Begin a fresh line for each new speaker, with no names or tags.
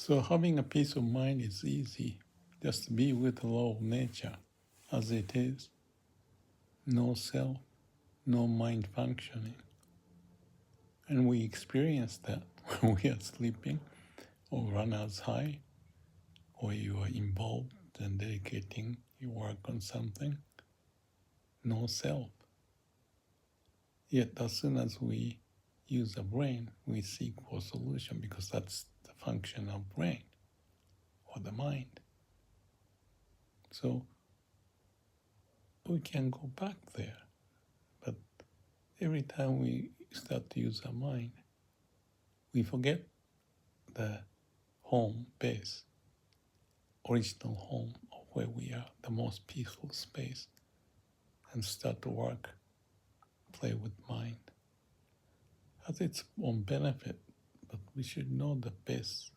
So having a peace of mind is easy. Just be with the law of nature as it is. No self, no mind functioning. And we experience that when we are sleeping or run as high or you are involved and dedicating your work on something. No self. Yet as soon as we use the brain, we seek for solution because that's the function of brain or the mind. So we can go back there. But every time we start to use our mind, we forget the home base, original home of where we are, the most peaceful space, and start to work, play with mind. Has its own benefit, but we should know the base